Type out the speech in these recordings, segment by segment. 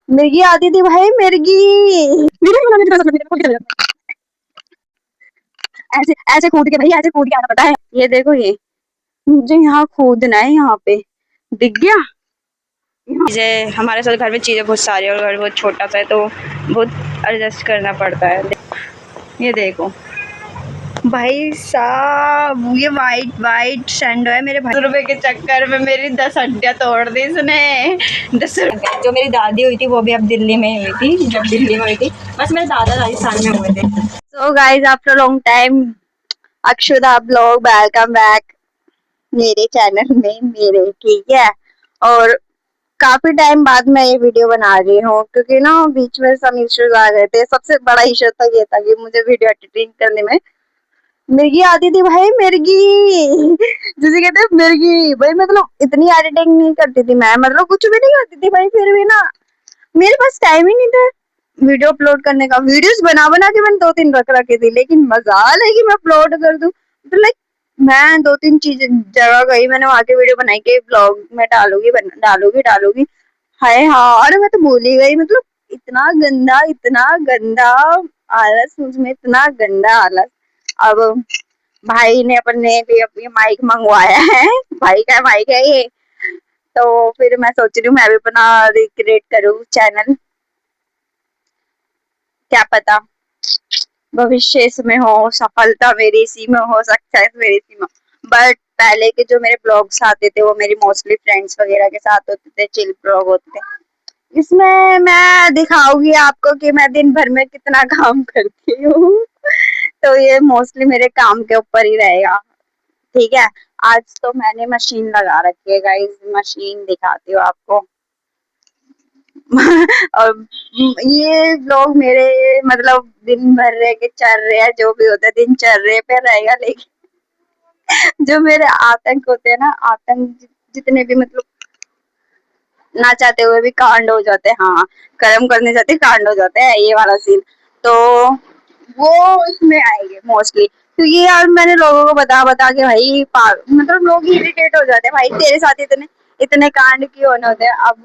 मिर्गी आती थी भाई, मिर्गी। वीडियो बनाने की ऐसे ऐसे कूद के भाई, ऐसे कूद के आना पड़ता है। ये देखो, ये मुझे यहाँ कूदना है, यहाँ पे दिख गया। चीज़ें हमारे साथ घर में चीज़ें बहुत सारी और घर बहुत छोटा सा है तो बहुत एडजस्ट करना पड़ता है। ये देखो भाई साहब, ये वाइट वाइट सैंडो है मेरे भाई। रुपए के चक्कर में मेरी 10 हड्डियाँ तोड़ दी इसने। 10 जो मेरी दादी हुई थी वो भी अब दिल्ली में हुई थी, जब दिल्ली में हुई थी। बस मेरे दादा राजस्थान में हुए थे। So guys, after long time अक्षुदा ब्लॉग वेलकम बैक मेरे चैनल में मेरे, ठीक है। और काफी टाइम बाद मैं ये वीडियो बना रही हूँ, क्योंकि ना बीच में सब इश्यूज आ गए थे। सबसे बड़ा इश्यू तो ये था कि मुझे वीडियो एडिटिंग करने में मिर्गी आती थी भाई, मिर्गी। जिसे कहते हैं मिर्गी भाई, मतलब इतनी एडिटिंग नहीं करती थी मैं, मतलब कुछ भी नहीं करती थी भाई। फिर भी ना मेरे पास टाइम ही नहीं था वीडियो अपलोड करने का। वीडियोस बना बना के मैंने 2-3 रख रखी थी, लेकिन मजाल है कि मैं अपलोड कर दूं। तो लाइक मैं 2-3 चीज जगह गई, मैंने वहां की वीडियो बनाई के ब्लॉग में डालूंगी, डालूंगी। हाय हाँ, अरे मैं तो भूल ही गई। मतलब इतना गंदा आलस मुझमें, इतना गंदा आलस। अब भाई ने अपने लिए अपनी माइक मंगवाया है। भाई का ये। तो फिर मैं सोच रही हूँ मैं भी अपना रिक्रिएट करूँ चैनल। क्या पता भविष्य इसमें हो, सफलता मेरी इसी में हो, सक्सेस मेरी इसी में। बट पहले के जो मेरे ब्लॉग्स आते थे वो मेरी मोस्टली फ्रेंड्स वगैरह के साथ होते थे, चिल ब्लॉग होते थे। इसमें मैं दिखाऊंगी आपको कि मैं दिन भर में कितना काम करती हूँ। तो ये मोस्टली मेरे काम के ऊपर ही रहेगा, ठीक है। आज तो मैंने मशीन लगा रखी है गाइस, मशीन दिखाती हूँ आपको। और ये लोग मेरे मतलब दिन भर रह के चल रहे हैं, जो भी होता है दिनचर्या पे रहेगा। लेकिन जो मेरे आतंक होते हैं ना, आतंक जितने भी मतलब ना चाहते हुए भी कांड हो जाते हैं, हाँ, कर्म करने जाते कांड हो जाते हैं, ये वाला सीन। तो वो इसमें आएंगे मोस्टली, क्योंकि यार मैंने लोगों को बता बता के भाई मतलब लोग इरिटेट हो जाते हैं भाई, तेरे साथ इतने इतने कांड क्यों होने होते हैं। अब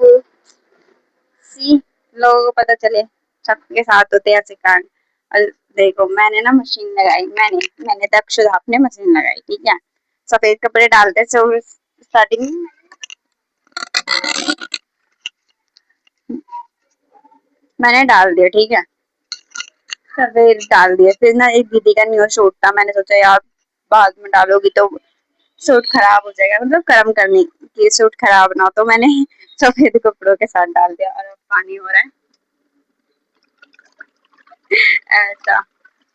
सी लोगों को पता चले सबके साथ होते ऐसे कांड। और देखो मैंने ना मशीन लगाई, मैंने तो अक्षुदा आपने मशीन लगाई, ठीक है। सफेद कपड़े डालते स्टार्टिंग मैंने डाल दिया, ठीक है। सफेद डाल दिया, फिर ना एक दीदी का न्यू सूट था, मैंने सोचा यार बाद में डालोगी तो सूट खराब हो जाएगा, मतलब कर्म करनी की सूट खराब ना हो, तो मैंने सफेद कपड़ों के साथ डाल दिया। और अब पानी हो रहा है ऐसा।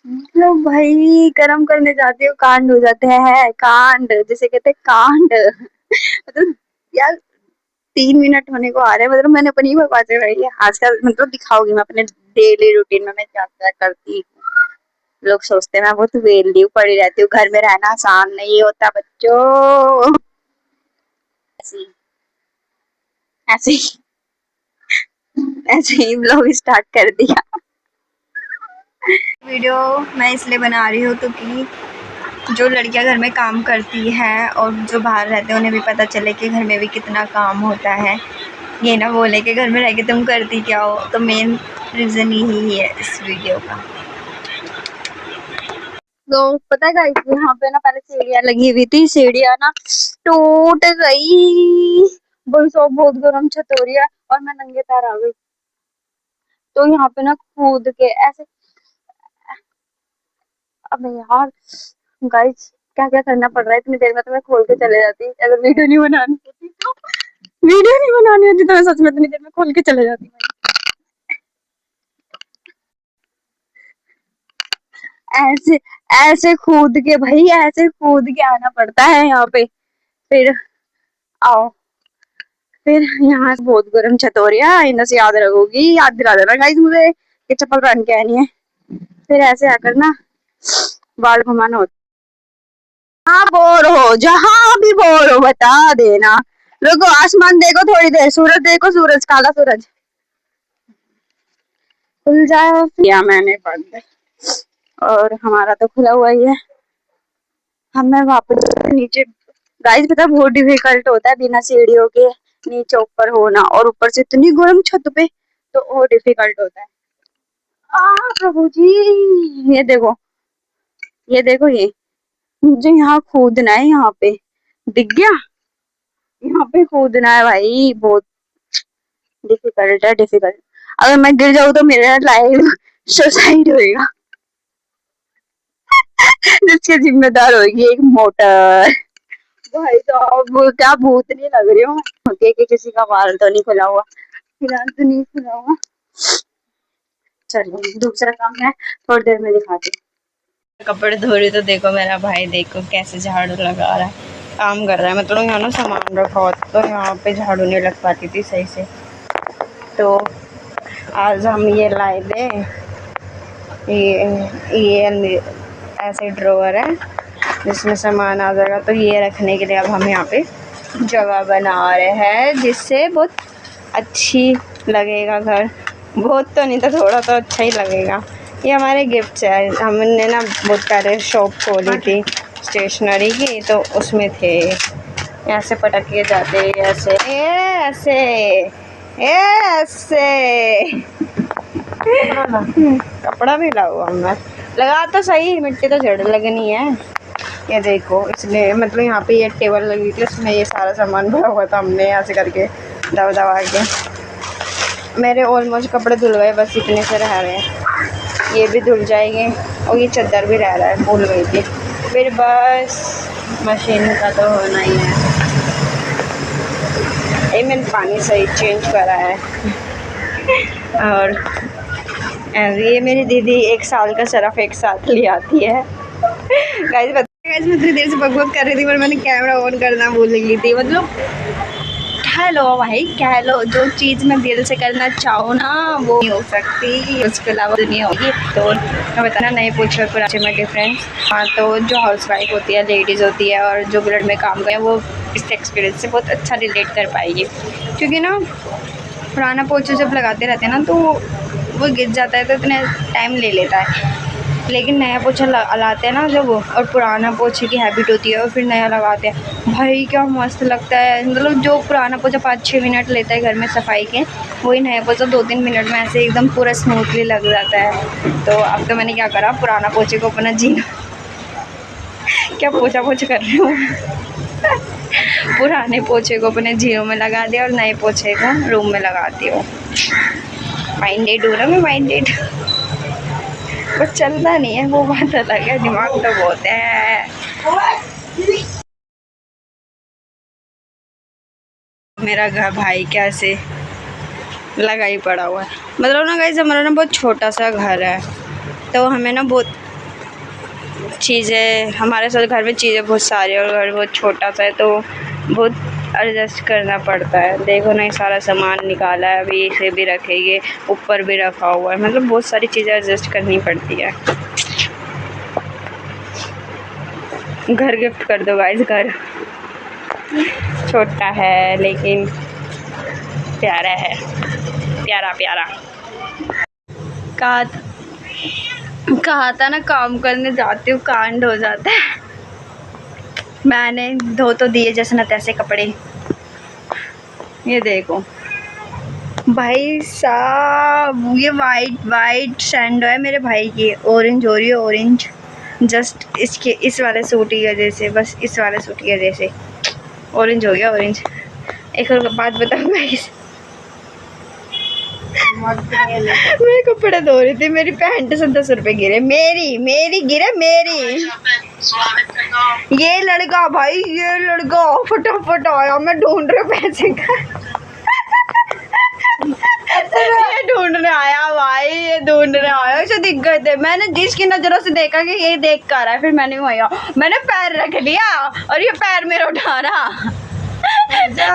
मतलब भाई कर्म करने जाते हो कांड हो जाते हैं, कांड जिसे कहते हैं कांड। मतलब यार 3 मिनट होने को आ रहे हैं, मतलब मैंने अपनी बकवासें रही है आजकल, मतलब दिखाऊंगी मैं अपने डेली रूटीन में मैं क्या क्या करती हूँ। लोग सोचते हैं मैं बहुत वेल्यू पड़ी रहती हूँ, घर में रहना आसान नहीं होता बच्चों। ऐसे ही ऐसे ही ऐसे ही ब्लॉग स्टार्ट कर दिया। वीडियो मैं इसलिए बना रही हूँ क्योंकि जो लड़कियां घर में काम करती है और जो बाहर रहते हैं उन्हें भी पता चले कि घर में भी कितना काम होता है। ये ना बोले कि घर में रह के तुम करती क्या हो, तो मेन रीज़न यही है इस वीडियो का। तो पता है गाइस, यहाँ पे ना पहले सीढ़ियाँ लगी हुई थी, सीढ़ियाँ ना टूट गई। वही सब बहुत गर्म छत हो रही है और मैं नंगे पैर आ गई। तो यहाँ पे ना कूद के ऐसे, अब यार गाइस क्या क्या करना पड़ रहा है इतनी देर में, तो मैं खोल के चले जाती अगर वीडियो नहीं बनानी होती तो। वीडियो नहीं बनानी होती तो मैं सच में इतनी देर में खोल के चले जाती। ऐसे ऐसे कूद के भाई, ऐसे कूद के आना पड़ता है यहाँ पे। फिर आओ, फिर यहाँ से बहुत गर्म छत हो रही है, इन्हें से याद रखोगी, याद दिला देना गाइस मुझे कि चप्पल पहन के आनी है। फिर ऐसे आकर ना बाल घुमाना होता। हाँ बोर हो, जहां भी बोर हो बता देना। रुको, आसमान देखो थोड़ी देर, सूरज देखो, सूरज काला सूरज खुल जाए या मैंने बंद, और हमारा तो खुला हुआ ही है। हमें वापस नीचे, गाइस पता बहुत डिफिकल्ट होता है बिना सीढ़ियों के नीचे ऊपर होना, और ऊपर से इतनी गर्म छत पे। तो और डिफिकल्ट होता है। प्रभु जी, ये देखो, ये देखो, ये मुझे यहाँ कूदना है, यहाँ पे दिख गया, यहाँ पे कूदना है भाई, बहुत डिफिकल्ट है, डिफिकल्ट। अगर मैं गिर जाऊँ तो मेरा लाइफ सुसाइड होएगा, जिसके जिम्मेदार होगी एक मोटर। भाई साहब, क्या भूतनी लग रही हूँ कि किसी का बाल तो नहीं खुला हुआ, फिलहाल तो नहीं खुला हुआ। चलिए दूसरा काम है, थोड़ी देर में दिखाती हूँ। कपड़े धो रही तो देखो मेरा भाई, देखो कैसे झाड़ू लगा रहा है, काम कर रहा है। मतलब यहाँ ना सामान रखा होता तो यहाँ पे झाड़ू नहीं लग पाती थी सही से। तो आज हम ये लाए थे, ये ऐसे ड्रॉवर है जिसमें सामान आ जाएगा। तो ये रखने के लिए अब हम यहाँ पे जगह बना रहे हैं, जिससे बहुत अच्छी लगेगा घर। बहुत तो नहीं तो थोड़ा तो अच्छा ही लगेगा। ये हमारे गिफ्ट है, हमने ना बहुत पहले शॉप खोली थी स्टेशनरी की, तो उसमें थे। ऐसे पटक के जाते, ऐसे ऐसे ऐसे कपड़ा भी लगाऊंगा मैं, लगा तो सही, मिट्टी तो जड़ लगनी है। ये देखो, इसलिए मतलब यहाँ पे ये टेबल लगी थी, उसमें ये सारा सामान भरा हुआ था, हमने ऐसे करके दबा के। मेरे ऑलमोस्ट कपड़े धुल गए, बस इतने से रह रहे हैं, ये भी धुल जाएंगे। और ये चादर भी रह रहा है, भूल गई थी। फिर बस मशीन का तो होना ही है। ये मैंने पानी सही चेंज करा है। और ये मेरी दीदी 1 साल का सरफ एक साथ ले आती है। गाइस मैं इतनी देर से बकबक कर रही थी, पर मैंने कैमरा ऑन करना भूल गई थी। मतलब कह लो भाई, कह लो, जो चीज़ मैं दिल से करना चाहूँ ना वो नहीं हो सकती, उसके अलावा दुनिया होगी। तो मैं बताना नए पोछे और पुराने में डिफरेंस। हाँ, तो जो हाउस वाइफ होती है, लेडीज़ होती है, और जो ब्लड में काम करें, वो इस एक्सपीरियंस से बहुत अच्छा रिलेट कर पाएगी। क्योंकि ना पुराना पोछा जब लगाते रहते हैं ना, तो वो गिर जाता है, तो इतना टाइम ले लेता है। लेकिन नया पोछा लगाते हैं ना जब, और पुराना पोछे की हैबिट होती है और फिर नया लगाते हैं, भाई क्या मस्त लगता है। मतलब जो पुराना पोछा 5-6 मिनट लेता है घर में सफाई के, वही नया पोछा 2-3 मिनट में ऐसे एकदम पूरा स्मूथली लग जाता है। तो अब तो मैंने क्या करा, पुराना पोछे को अपना जीना क्या पोछा कर रही हूँ पुराने पोछे को अपने जीरो में लगा दिया और नए पोछे को रूम में लगाती हूँ। माइंडेड हूँ ना मैं, माइंडेड। बस चलता नहीं है, वो बात अलग है, दिमाग तो बहुत है। मेरा घर भाई कैसे लगा ही पड़ा हुआ है। मतलब ना गाइस, हमारा ना बहुत छोटा सा घर है, तो हमें ना बहुत चीज़ें, हमारे साथ घर में चीज़ें बहुत सारी, और घर बहुत छोटा सा है, तो बहुत एडजस्ट करना पड़ता है। देखो ना, ये सारा सामान निकाला है, अभी इसे भी रखेंगे, ऊपर भी रखा हुआ है। मतलब बहुत सारी चीज़ें एडजस्ट करनी पड़ती है। घर गिफ्ट कर दो गाइस, घर छोटा है लेकिन प्यारा है, प्यारा प्यारा। कहा था ना, काम करने जाती हूँ कांड हो जाता है। मैंने धो तो दिए जैसे न तैसे कपड़े। ये देखो भाई साहब, ये वाइट सैंडो है मेरे भाई की, ऑरेंज हो रही है, ऑरेंज। जस्ट इसके इस वाले सूट की वजह से, बस इस वाले सूट की वजह से ऑरेंज हो गया, ऑरेंज। एक और बात बताऊँ गाइस, मैं कपड़े धो रही थी, मेरी पैंट से 10 रुपए गिरे, मेरी गिरे, मेरी। ये लड़का भाई, ये लड़का फटाफट आया, मैं ढूंढ रही पैसे का ये ढूंढने आया भाई, ये ढूंढने आया, इसे दिख गए थे। मैंने जिसकी नजरों से देखा कि ये देख कर रहा है, फिर मैंने वही मैंने पैर रख लिया और ये पैर मेरा उठा रहा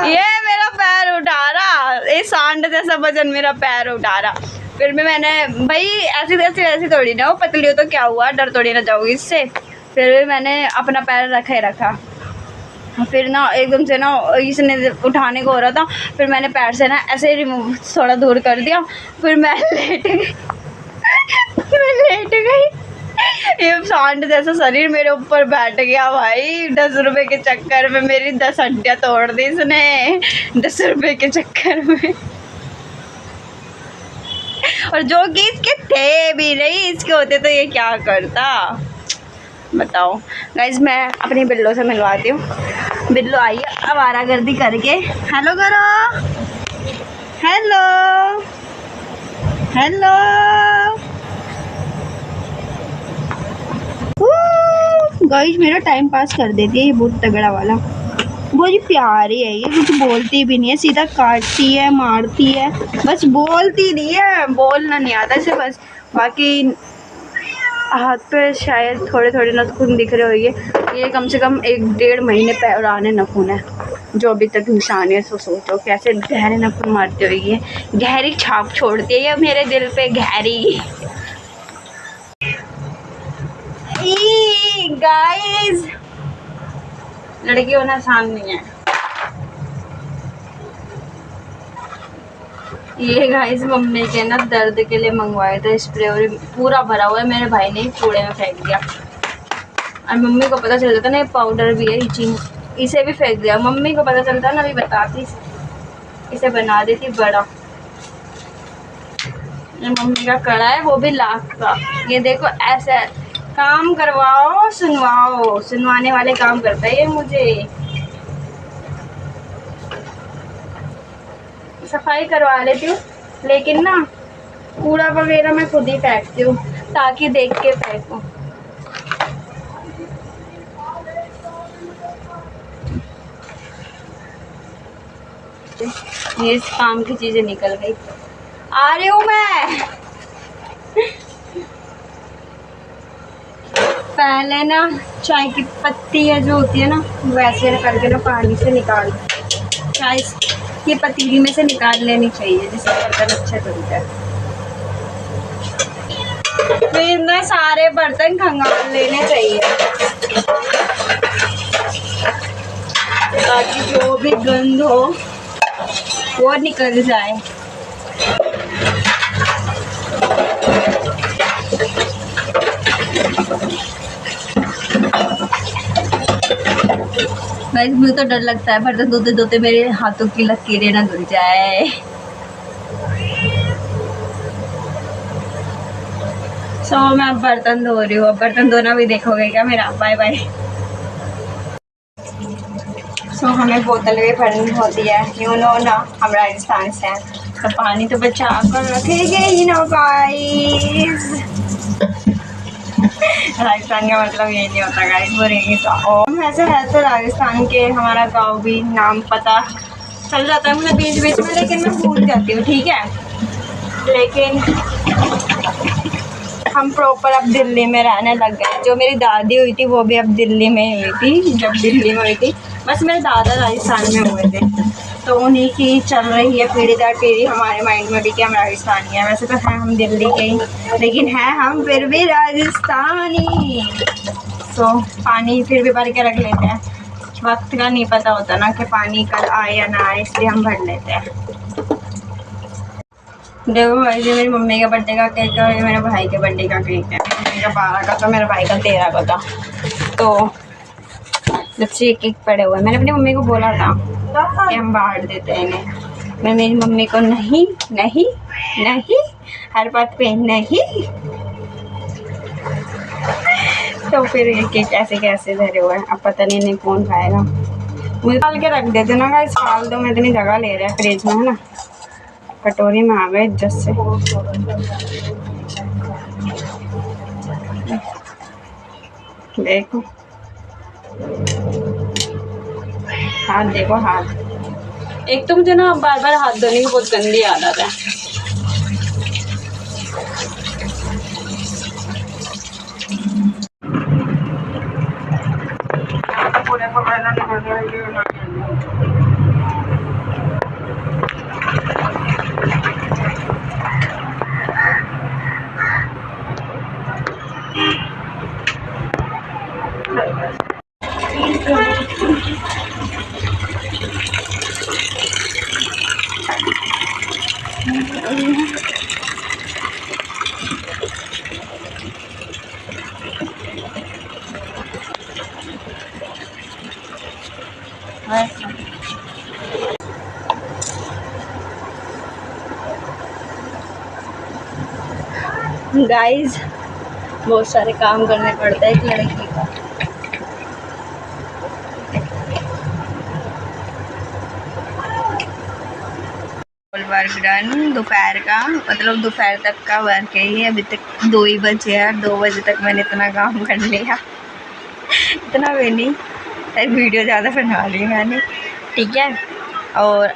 ये मेरा पैर उठा रहा, ये सांड जैसा वजन मेरा पैर उठा रहा। फिर भी मैंने, भाई ऐसी थोड़ी ना हो, पतली हो तो क्या हुआ, डर थोड़ी ना जाओगी इससे। फिर भी मैंने अपना पैर रखा। फिर ना एकदम से ना इसने उठाने को हो रहा था, फिर मैंने पैर से ना ऐसे रिमूव थोड़ा दूर कर दिया, फिर मैं लेट गई। ये सांड जैसा शरीर मेरे ऊपर बैठ गया भाई। 10 रुपए के चक्कर में मेरी 10 हड्डियाँ तोड़ दी इसने, 10 रुपए के चक्कर में। और जो कि इसके थे भी नहीं, इसके होते तो ये क्या करता बताओ। गाइस मैं अपनी बिल्लो से मिलवाती हूँ। बिल्लो आई है आवारागर्दी करके। हेलो करो, हेलो हेलो। गाइस मेरा टाइम पास कर देती है ये बहुत तगड़ा वाला। बहुत ही प्यारी है ये, कुछ बोलती भी नहीं है, सीधा काटती है मारती है, बस बोलती नहीं है, बोलना नहीं आता इसे बस। बाकी हाथ पे शायद थोड़े थोड़े नाखून दिख रहे होंगे। ये कम से कम 1-1.5 महीने पुराने नाखून है जो अभी तक निशान है। सोचो कैसे गहरे नाखून मारती होगी, गहरी छाप छोड़ती है ये मेरे दिल पे, गहरी। गाइस लड़की होना आसान नहीं है। ये गाइस मम्मी के ना दर्द के लिए मंगवाए थे स्प्रे, और पूरा भरा हुआ है, मेरे भाई ने कूड़े में फेंक दिया। और मम्मी को पता चल जाता ना ये पाउडर भी है, इसे भी फेंक दिया। मम्मी को पता चलता ना, अभी बताती इसे बना देती बड़ा। ये मम्मी का कड़ा है, वो भी लाख का। ये देखो ऐसे काम करवाओ सुनवाओ, सुनवाने वाले काम करता है ये मुझे। सफाई करवा लेती हूँ लेकिन ना कूड़ा वगैरह मैं खुद ही फेंकती हूँ ताकि देख के फेंकूँ। ये इस काम की चीजें निकल गई। आ रही हूँ मैं। पहले ना चाय की पत्ती है जो होती है ना, वैसे करके ना पानी से निकाल, चाय ये पतीली में से निकाल लेनी चाहिए जिससे बर्तन अच्छे धुलते हैं। फिर ना सारे बर्तन खंगाल लेने चाहिए ताकि जो भी गंद हो वो निकल जाए। गाइस मुझे तो डर लगता है बर्तन धोते धोते मेरे हाथों की लकीरें ना धुल जाए। मैं अब बर्तन धो रही हूँ। अब बर्तन धोना भी देखोगे क्या मेरा? Bye bye. हमें बोतल भी भरनी होती है, यू नो ना, हम राजस्थान से हैं तो पानी तो बचा कर रखेंगे ही ना गाइस। राजस्थान का मतलब ये नहीं होता गाइस, वो रेगिस्तान। हम ऐसे है तो राजस्थान के, हमारा गांव भी नाम पता चल जाता है मुझे बीच बीच में, लेकिन मैं भूल जाती हूँ ठीक है। लेकिन हम प्रॉपर अब दिल्ली में रहने लग गए। जो मेरी दादी हुई थी वो भी अब दिल्ली में हुई थी, जब दिल्ली में हुई थी। बस मेरे दादा राजस्थान में हुए थे तो उन्हीं की चल रही है पीढ़ी दर पीढ़ी हमारे माइंड में भी कि हम राजस्थानी हैं। वैसे तो हैं हम दिल्ली के ही, लेकिन हैं हम फिर भी राजस्थानी। पानी फिर भी भर के रख लेते हैं, वक्त का नहीं पता होता ना कि पानी कल आए या ना आए, इसलिए हम भर लेते हैं। देखो भाई जी, मेरी मम्मी के बर्थडे का केक है और ये मेरे भाई के बर्थडे का केक है। मम्मी का 12 का था, मेरे भाई का 13 का था। तो बच्चे एक एक पड़े हुए। मैंने अपनी मम्मी को बोला था कि हम बांट देते हैं इन्हें। मैं मेरी मम्मी को नहीं नहीं नहीं, हर बात पे नहीं। तो फिर ये केक कैसे कैसे धरे हुए हैं, अब पता नहीं इन्हें कौन खाएगा। मुझे डाल के रख देते ना गाइस, फाल दो में इतनी जगह ले रहा है फ्रिज में, है ना। कटोरी में आ गए इज्जत से। देखो हाथ, देखो हाथ। एक तो मुझे ना बार बार हाथ धोने की बहुत गंदी आदत है। पूरे को पहला निकल गया। गाइस बहुत सारे काम करने पड़ते हैं एक लड़की को। वर्क डन दोपहर का, मतलब दोपहर तक का वर्क है ये। अभी तक 2 ही बजे हैं, 2 बजे तक मैंने इतना काम कर लिया। इतना भी नहीं, वीडियो ज़्यादा बना ली मैंने, ठीक है। और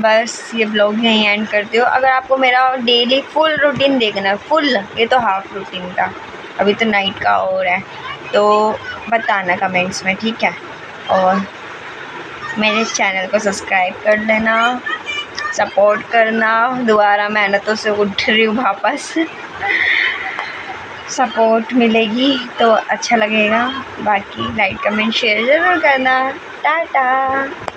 बस ये ब्लॉग यहीं एंड करती हूँ। अगर आपको मेरा डेली फुल रूटीन देखना है, फुल, ये तो हाफ रूटीन था, अभी तो नाइट का और है, तो बताना कमेंट्स में, ठीक है। और मेरे चैनल को सब्सक्राइब कर लेना, सपोर्ट करना। दोबारा मेहनतों से उठ रही हूँ वापस, सपोर्ट मिलेगी तो अच्छा लगेगा। बाकी लाइक कमेंट शेयर ज़रूर करना। टाटा।